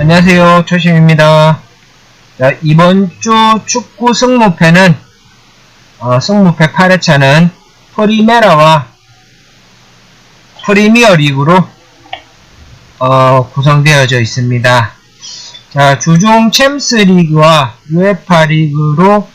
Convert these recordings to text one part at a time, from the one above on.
안녕하세요, 조심입니다. 자, 이번 주 축구 승무패는 승무패 8회차는 프리메라와 프리미어 리그로 구성되어져 있습니다. 자, 주중 챔스 리그와 UEFA 리그로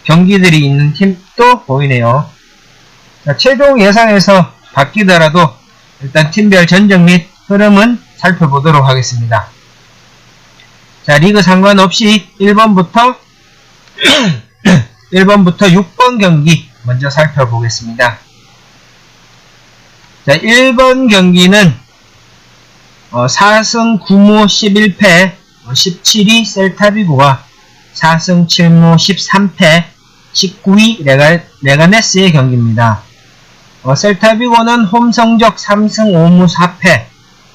경기들이 있는 팀도 보이네요. 자, 최종 예상에서 바뀌더라도 일단 팀별 전적 및 흐름은 살펴보도록 하겠습니다. 자, 리그 상관없이 1번부터 6번 경기 먼저 살펴보겠습니다. 자, 1번 경기는 4승 9무 11패 17위 셀타비고와 4승 7무 13패 19위 레가네스의 경기입니다. 셀타비고는 홈 성적 3승 5무 4패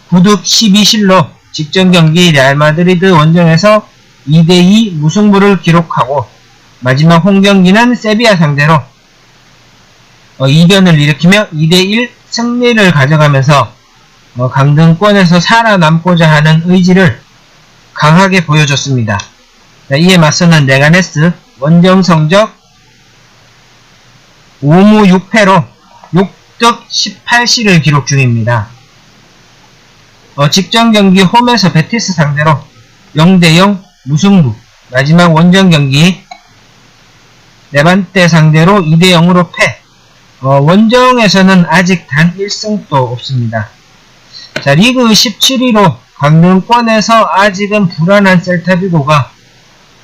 9득 12실로 직전 경기 레알마드리드 원정에서 2대2 무승부를 기록하고 마지막 홈 경기는 세비야 상대로 이변을 일으키며 2대1 승리를 가져가면서 강등권에서 살아남고자 하는 의지를 강하게 보여줬습니다. 자, 이에 맞서는 레가네스 원정 성적 5무 6패로 6득 18실을 기록 중입니다. 직전 경기 홈에서 베티스 상대로 0대0 무승부, 마지막 원정 경기 레반테 상대로 2대0으로 패. 원정에서는 아직 단 1승도 없습니다. 자, 리그 17위로 강등권에서 아직은 불안한 셀타비고가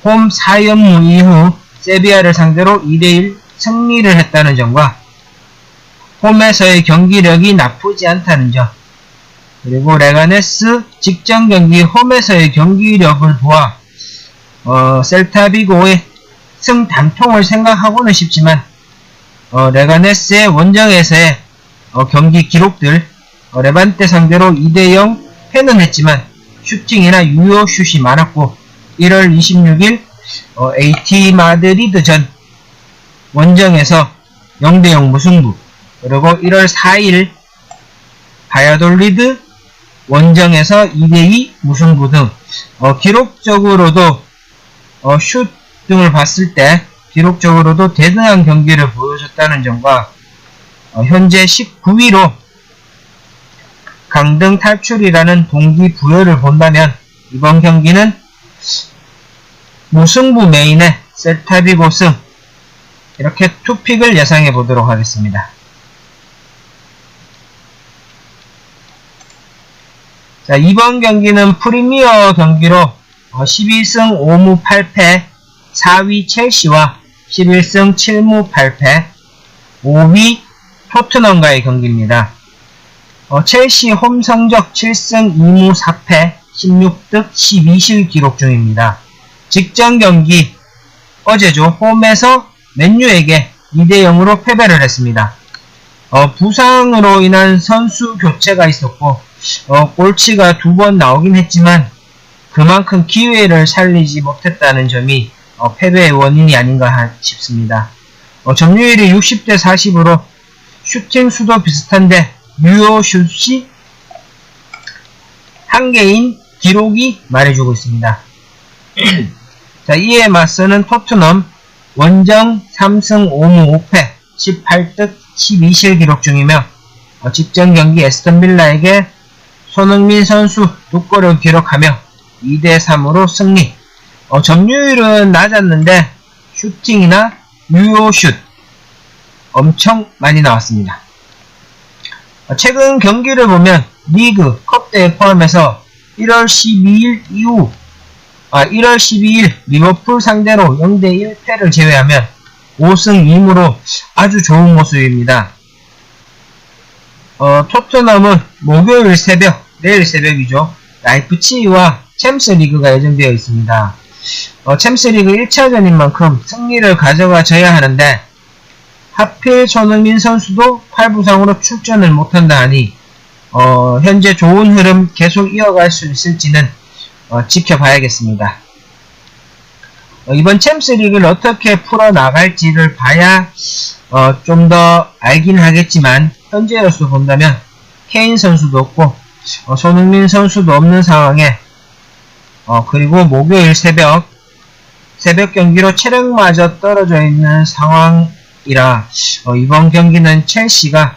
홈 4연무 이후 세비야를 상대로 2대1 승리를 했다는 점과 홈에서의 경기력이 나쁘지 않다는 점, 그리고 레가네스 직전 경기 홈에서의 경기력을 보아 셀타비고의 승단통을 생각하고는 싶지만 레가네스의 원정에서의 경기 기록들 레반테 상대로 2대0 패는 했지만 슈팅이나 유효슛이 많았고 1월 26일 AT 마드리드전 원정에서 0대0 무승부, 그리고 1월 4일 바야돌리드 원정에서 2대2 무승부 등 기록적으로도 슛 등을 봤을 때 기록적으로도 대등한 경기를 보여줬다는 점과 현재 19위로 강등 탈출이라는 동기부여를 본다면 이번 경기는 무승부 메인의 셀타비고 승, 이렇게 투픽을 예상해 보도록 하겠습니다. 자, 이번 경기는 프리미어 경기로 12승 5무 8패 4위 첼시와 11승 7무 8패 5위 토트넘과의 경기입니다. 첼시 홈 성적 7승 2무 4패 16득 12실 기록 중입니다. 직전 경기 어제죠. 홈에서 맨유에게 2대0으로 패배를 했습니다. 부상으로 인한 선수 교체가 있었고 골치가 2번 나오긴 했지만 그만큼 기회를 살리지 못했다는 점이 패배의 원인이 아닌가 싶습니다. 점유율이 60대 40으로 슈팅 수도 비슷한데 유효슛이 한개인 기록이 말해주고 있습니다. 자, 이에 맞서는 토트넘 원정 3승 5무 5패 18득 12실 기록 중이며 직전 경기 에스턴 빌라에게 손흥민 선수 2골을 기록하며 2대3으로 승리. 점유율은 낮았는데 슈팅이나 유효슛 엄청 많이 나왔습니다. 최근 경기를 보면 리그, 컵대회 포함해서 1월 12일 리버풀 상대로 0대1 패를 제외하면 5승 2무로 아주 좋은 모습입니다. 토트넘은 목요일 새벽, 내일 새벽이죠. 라이프치히와 챔스리그가 예정되어 있습니다. 챔스리그 1차전인 만큼 승리를 가져가줘야 하는데 하필 손흥민 선수도 팔부상으로 출전을 못한다 하니 현재 좋은 흐름 계속 이어갈 수 있을지는 지켜봐야겠습니다. 이번 챔스리그를 어떻게 풀어나갈지를 봐야 좀 더 알긴 하겠지만 현재로서 본다면 케인 선수도 없고 손흥민 선수도 없는 상황에 그리고 목요일 새벽 경기로 체력마저 떨어져 있는 상황이라 이번 경기는 첼시가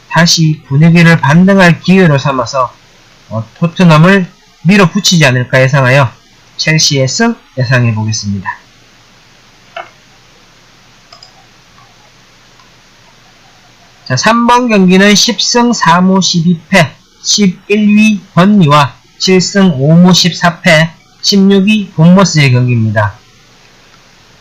다시 분위기를 반등할 기회로 삼아서 토트넘을 밀어붙이지 않을까 예상하여 첼시의 승 예상해 보겠습니다. 자, 3번 경기는 10승 4무 12패 11위 번니와 7승 5무 14패 16위 본머스의 경기입니다.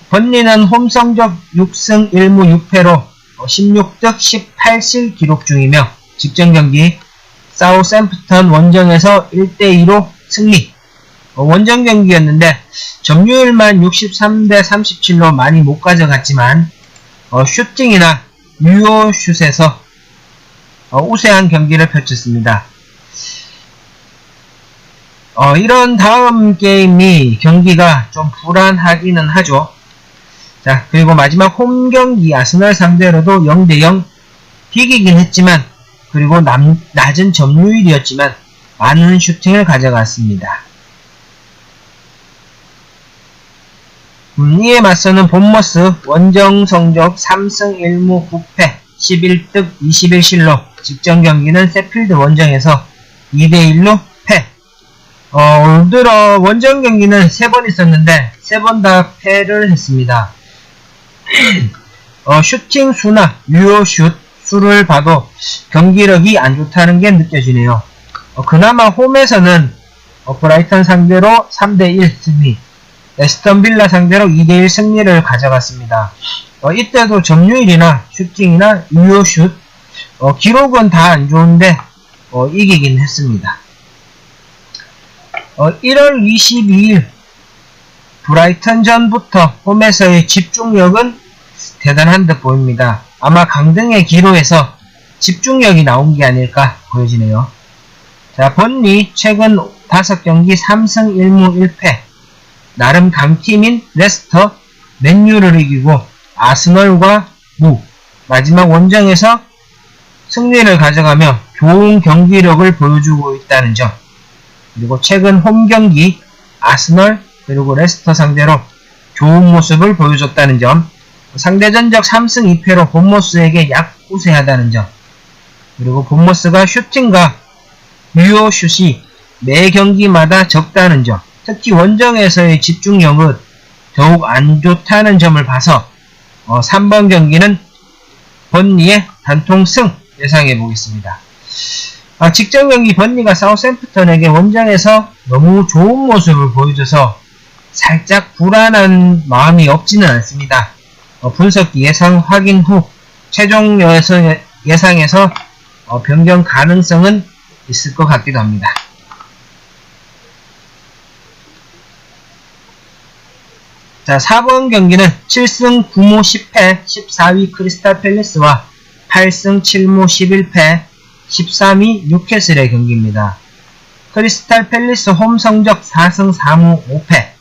번니는 홈 성적 6승 1무 6패로 16득 18실 기록 중이며 직전 경기 사우샘프턴 원정에서 1대2로 승리. 원정 경기였는데 점유율만 63대 37로 많이 못 가져갔지만 슈팅이나 유효슛에서 우세한 경기를 펼쳤습니다. 이런 다음 경기가 좀 불안하기는 하죠. 자, 그리고 마지막 홈 경기 아스널 상대로도 0대0 비기긴 했지만, 그리고 낮은 점유율이었지만 많은 슈팅을 가져갔습니다. 이에 맞서는 본머스 원정 성적 3승 1무 9패 11득 21실로 직전 경기는 세필드 원정에서 2대1로 패. 올 들어 원정 경기는 3번 있었는데 3번 다 패를 했습니다. 슈팅 수나 유효슛 수를 봐도 경기력이 안 좋다는 게 느껴지네요. 그나마 홈에서는 브라이턴 상대로 3대1 승리, 에스턴 빌라 상대로 2대1 승리를 가져갔습니다. 이때도 점유율이나 슈팅이나 유효슛 기록은 다 안 좋은데 이기긴 했습니다. 1월 22일 브라이턴전부터 홈에서의 집중력은 대단한 듯 보입니다. 아마 강등의 기로에서 집중력이 나온 게 아닐까 보여지네요. 자, 번니 최근 5경기 3승 1무 1패. 나름 강팀인 레스터, 맨유를 이기고 아스널과 무, 마지막 원정에서 승리를 가져가며 좋은 경기력을 보여주고 있다는 점, 그리고 최근 홈 경기 아스널 그리고 레스터 상대로 좋은 모습을 보여줬다는 점, 상대전적 3승 2패로 본머스에게 약우세하다는 점, 그리고 본머스가 슈팅과 유효슛이 매 경기마다 적다는 점, 특히 원정에서의 집중력은 더욱 안 좋다는 점을 봐서 3번 경기는 번니의 단통승 예상해 보겠습니다. 직전 경기 번니가 사우샘프턴에게 원정에서 너무 좋은 모습을 보여줘서 살짝 불안한 마음이 없지는 않습니다. 분석기 예상 확인 후 최종 예상에서 변경 가능성은 있을 것 같기도 합니다. 자, 4번 경기는 7승 9무 10패 14위 크리스탈 팰리스와 8승 7무 11패 13위 뉴캐슬의 경기입니다. 크리스탈 팰리스 홈 성적 4승 4무 5패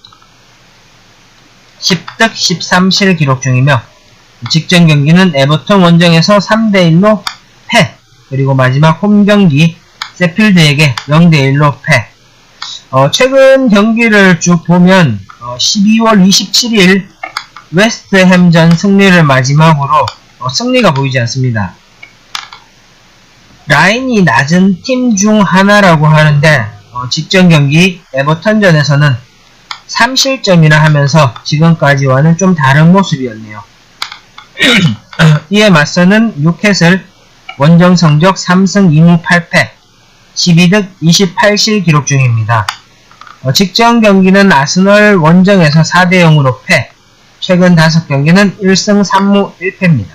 10득 13실 기록 중이며 직전 경기는 에버턴 원정에서 3대1로 패, 그리고 마지막 홈 경기 세필드에게 0대1로 패. 최근 경기를 쭉 보면 12월 27일 웨스트햄전 승리를 마지막으로 승리가 보이지 않습니다. 라인이 낮은 팀 중 하나라고 하는데 직전 경기 에버턴전에서는 3실점이나 하면서 지금까지와는 좀 다른 모습이었네요. 이에 맞서는 뉴캐슬 원정 성적 3승 2무 8패 12득 28실 기록 중입니다. 직전 경기는 아스널 원정에서 4대0으로 패, 최근 5경기는 1승 3무 1패입니다.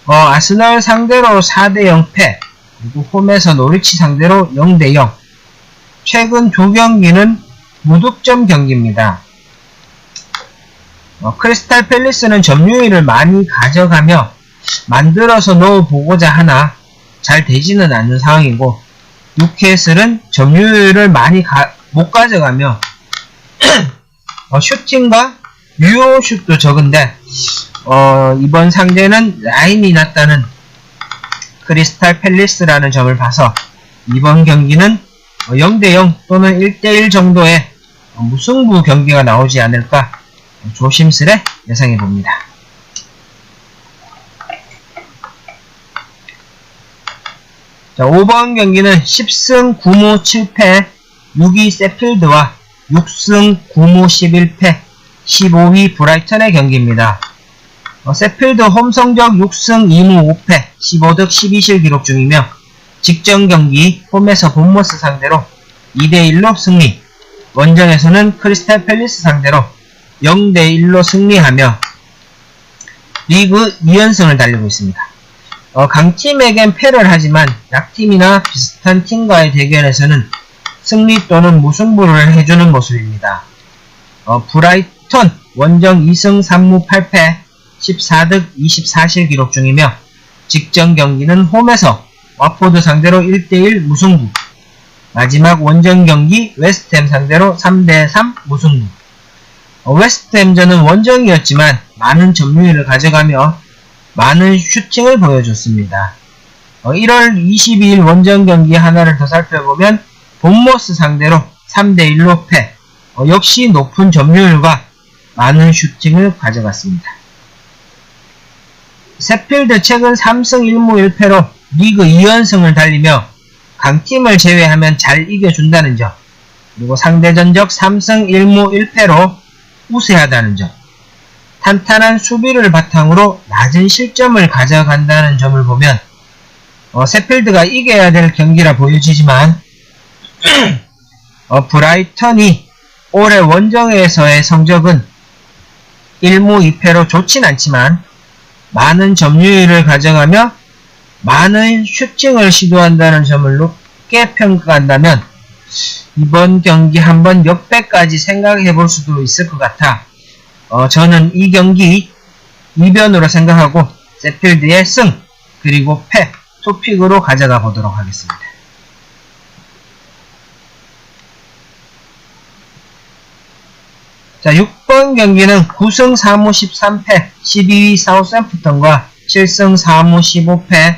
아스널 상대로 4대0 패, 그리고 홈에서 노리치 상대로 0대0, 최근 2경기는 무득점 경기입니다. 크리스탈 팰리스는 점유율을 많이 가져가며 만들어서 넣어보고자 하나 잘 되지는 않는 상황이고, 뉴캐슬은 점유율을 많이 못 가져가며 슈팅과 유효슛도 적은데 이번 상대는 라인이 낮다는 크리스탈 팰리스라는 점을 봐서 이번 경기는 0대0 또는 1대1 정도의 무승부 경기가 나오지 않을까 조심스레 예상해 봅니다. 자, 5번 경기는 10승 9무 7패 6위 세필드와 6승 9무 11패 15위 브라이턴의 경기입니다. 세필드 홈 성적 6승 2무 5패 15득 12실 기록 중이며 직전 경기 홈에서 본머스 상대로 2대1로 승리, 원정에서는 크리스탈 팰리스 상대로 0대1로 승리하며 리그 2연승을 달리고 있습니다. 강팀에겐 패를 하지만 약팀이나 비슷한 팀과의 대결에서는 승리 또는 무승부를 해주는 모습입니다. 브라이턴 원정 2승 3무 8패 14득 24실 기록 중이며 직전 경기는 홈에서 와포드 상대로 1대1 무승부, 마지막 원정 경기 웨스트햄 상대로 3대3 무승부. 웨스트햄전은 원정이었지만 많은 점유율을 가져가며 많은 슈팅을 보여줬습니다. 1월 22일 원정 경기 하나를 더 살펴보면 본머스 상대로 3대1로 패, 역시 높은 점유율과 많은 슈팅을 가져갔습니다. 세필드 최근 3승 1무 1패로 리그 2연승을 달리며 강팀을 제외하면 잘 이겨준다는 점, 그리고 상대 전적 3승 1무 1패로 우세하다는 점, 탄탄한 수비를 바탕으로 낮은 실점을 가져간다는 점을 보면 세필드가 이겨야 될 경기라 보여지지만 브라이턴이 올해 원정에서의 성적은 1무 2패로 좋진 않지만 많은 점유율을 가져가며 많은 슈팅을 시도한다는 점을 높게 평가한다면 이번 경기 한번 역배까지 생각해 볼 수도 있을 것 같아 저는 이 경기 2변으로 생각하고 세필드의 승 그리고 패 토픽으로 가져가 보도록 하겠습니다. 자, 6번 경기는 9승 4무 13패 12위 사우샘프턴과 7승 4무 15패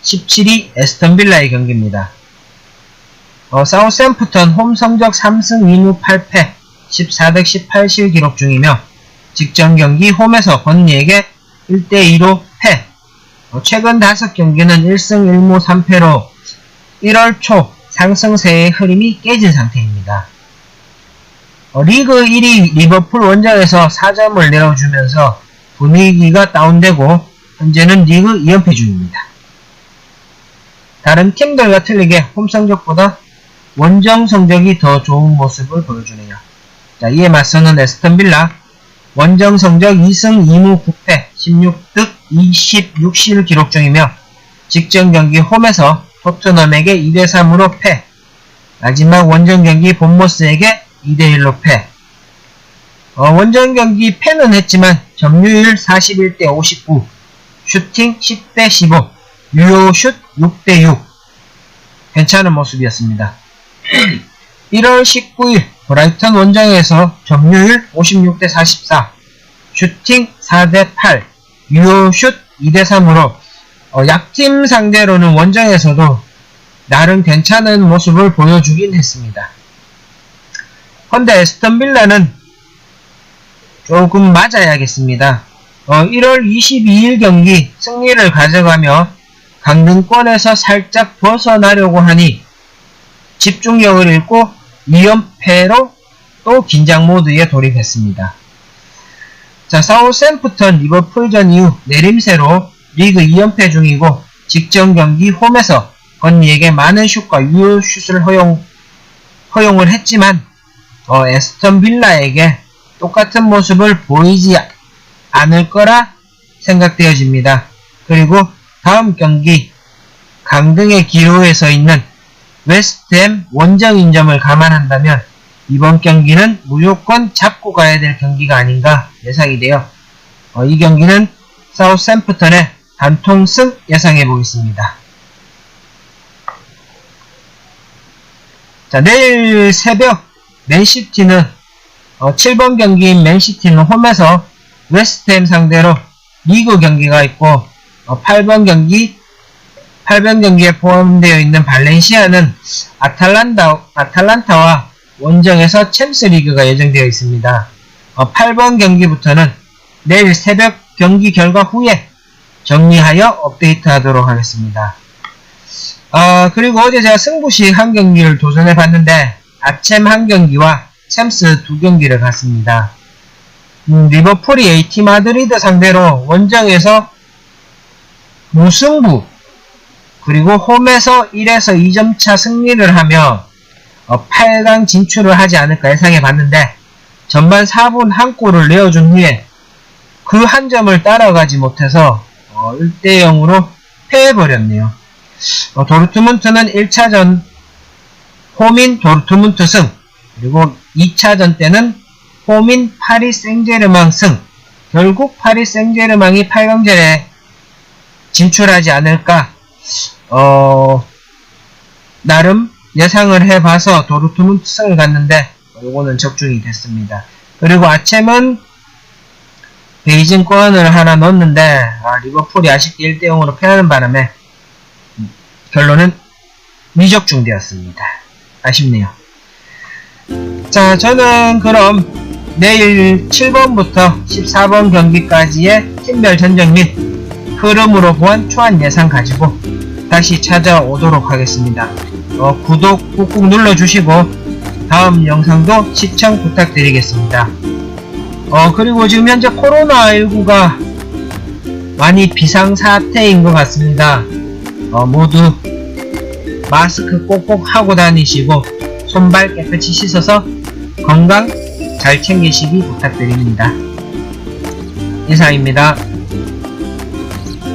17위 에스턴빌라의 경기입니다. 사우샘프턴 홈 성적 3승 2무 8패 14득 18실 기록 중이며 직전 경기 홈에서 번리에게 1대2로 패, 최근 5경기는 1승 1무 3패로 1월 초 상승세의 흐름이 깨진 상태입니다. 리그 1위 리버풀 원정에서 4점을 내어주면서 분위기가 다운되고 현재는 리그 2연패 중입니다. 다른 팀들과 틀리게 홈 성적보다 원정 성적이 더 좋은 모습을 보여주네요. 자, 이에 맞서는 에스턴빌라 원정 성적 2승 2무 9패 16득 26실 기록 중이며 직전 경기 홈에서 토트넘에게 2대3으로 패, 마지막 원정 경기 본머스에게 2대1로 패. 원정 경기 패는 했지만 점유율 41대 59, 슈팅 10대 15, 유효슛 6대 6. 괜찮은 모습이었습니다. 1월 19일 브라이턴 원정에서 점유율 56대 44, 슈팅 4대 8, 유효슛 2대 3으로 약팀 상대로는 원정에서도 나름 괜찮은 모습을 보여주긴 했습니다. 헌데 에스턴빌라는 조금 맞아야겠습니다. 1월 22일 경기 승리를 가져가며 강등권에서 살짝 벗어나려고 하니 집중력을 잃고 2연패로 또 긴장 모드에 돌입했습니다. 자, 사우샘프턴 리버풀전 이후 내림세로 리그 2연패 중이고 직전 경기 홈에서 건리에게 많은 슛과 유효슛을 허용을 했지만 에스턴 빌라에게 똑같은 모습을 보이지 않을 거라 생각되어집니다. 그리고 다음 경기 강등의 기로에 서 있는 웨스트햄 원정인 점을 감안한다면 이번 경기는 무조건 잡고 가야 될 경기가 아닌가 예상이 돼요. 이 경기는 사우샘프턴의 단통승 예상해 보겠습니다. 자, 내일 새벽 맨시티는 7번 경기인 맨시티는 홈에서 웨스트햄 상대로 리그 경기가 있고 8번 경기에 포함되어 있는 발렌시아는 아탈란타와 원정에서 챔스 리그가 예정되어 있습니다. 8번 경기부터는 내일 새벽 경기 결과 후에 정리하여 업데이트 하도록 하겠습니다. 그리고 어제 제가 승부식 한 경기를 도전해 봤는데 아챔 한 경기와 챔스 두 경기를 갔습니다. 리버풀이 AT 마드리드 상대로 원정에서 무승부, 그리고 홈에서 1에서 2점차 승리를 하며 8강 진출을 하지 않을까 예상해 봤는데 전반 4분 한 골을 내어준 후에 그 한 점을 따라가지 못해서 1대0으로 패해버렸네요. 도르트문트는 1차전 홈인 도르트문트 승, 그리고 2차전 때는 홈인 파리 생제르맹 승, 결국 파리 생제르맹이 8강전에 진출하지 않을까 나름 예상을 해봐서 도르트문트 승을 갔는데 요거는 적중이 됐습니다. 그리고 아챔은 베이징권을 하나 넣었는데 리버풀이 아쉽게 1대0으로 패하는 바람에 결론은 미적중되었습니다. 아쉽네요. 자, 저는 그럼 내일 7번부터 14번 경기까지의 팀별 전적 및 흐름으로 보한 초안 예상 가지고 다시 찾아오도록 하겠습니다. 구독 꾹꾹 눌러주시고 다음 영상도 시청 부탁드리겠습니다. 그리고 지금 현재 코로나19가 많이 비상사태인 것 같습니다. 모두 마스크 꼭꼭 하고 다니시고 손발 깨끗이 씻어서 건강 잘 챙기시기 부탁드립니다. 이상입니다.